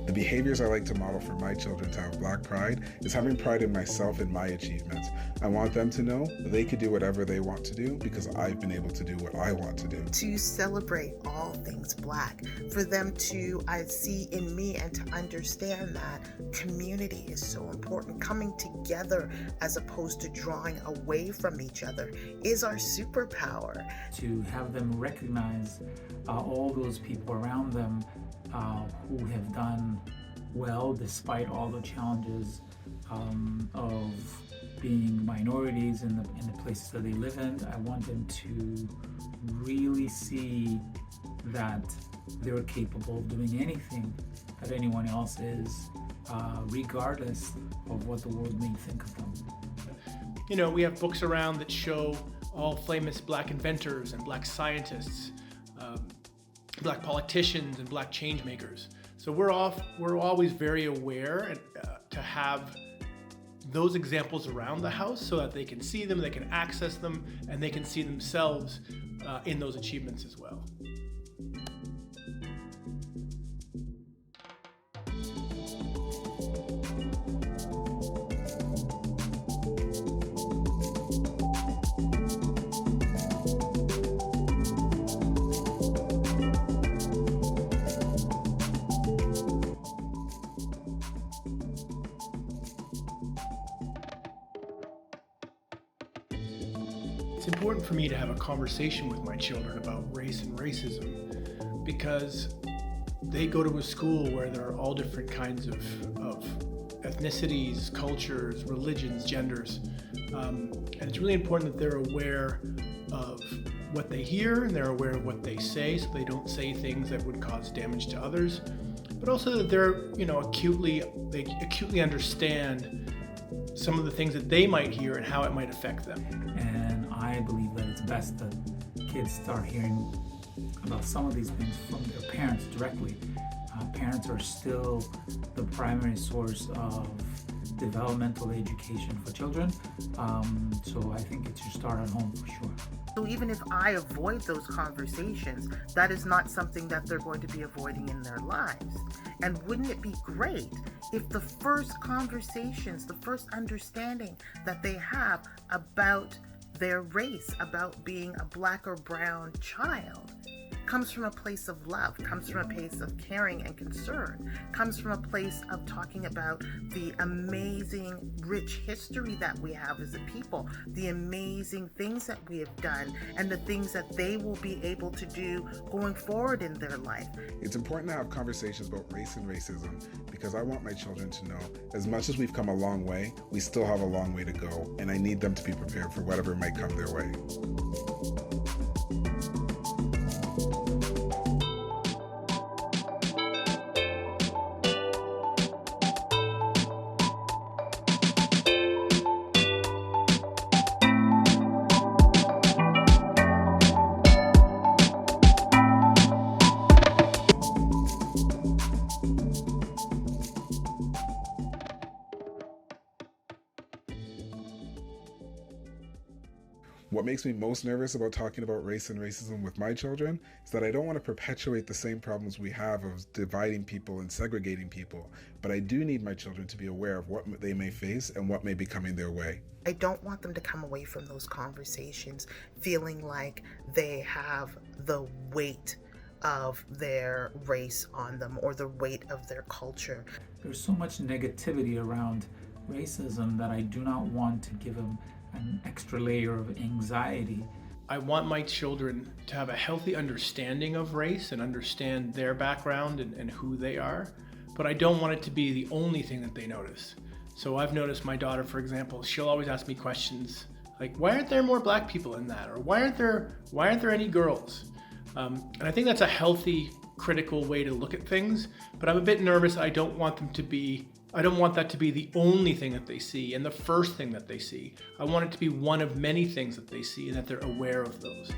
The behaviors I like to model for my children to have Black pride is having pride in myself and my achievements. I want them to know that they could do whatever they want to do because I've been able to do what I want to do. To celebrate all things Black, for them to see in me and to understand that community is so important. Coming together as opposed to drawing away from each other is our superpower. To have them recognize all those people around them who have done well despite all the challenges of being minorities in the places that they live in. I want them to really see that they're capable of doing anything that anyone else is, regardless of what the world may think of them. You know, we have books around that show all famous Black inventors and Black scientists, Black politicians and Black change makers. So we're always very aware to have those examples around the house so that they can see them, they can access them, and they can see themselves in those achievements as well. It's important for me to have a conversation with my children about race and racism because they go to a school where there are all different kinds of ethnicities, cultures, religions, genders. And it's really important that they're aware of what they hear and they're aware of what they say so they don't say things that would cause damage to others, but also that they're, they acutely understand some of the things that they might hear and how it might affect them. And I believe that it's best that kids start hearing about some of these things from their parents directly. Parents are still the primary source of developmental education for children, so I think it should start at home for sure. So even if I avoid those conversations, that is not something that they're going to be avoiding in their lives. And wouldn't it be great if the first conversations, the first understanding that they have about their race, about being a Black or brown child, comes from a place of love, comes from a place of caring and concern, comes from a place of talking about the amazing, rich history that we have as a people, the amazing things that we have done, and the things that they will be able to do going forward in their life. It's important to have conversations about race and racism because I want my children to know, as much as we've come a long way, we still have a long way to go, and I need them to be prepared for whatever might come their way. What makes me most nervous about talking about race and racism with my children is that I don't want to perpetuate the same problems we have of dividing people and segregating people, but I do need my children to be aware of what they may face and what may be coming their way. I don't want them to come away from those conversations feeling like they have the weight of their race on them or the weight of their culture. There's so much negativity around racism that I do not want to give them an extra layer of anxiety. I want my children to have a healthy understanding of race and understand their background and who they are, but I don't want it to be the only thing that they notice. So I've noticed my daughter, for example, she'll always ask me questions like, why aren't there more Black people in that? Or why aren't there any girls? And I think that's a healthy, critical way to look at things, but I'm a bit nervous. I don't want that to be the only thing that they see and the first thing that they see. I want it to be one of many things that they see and that they're aware of those.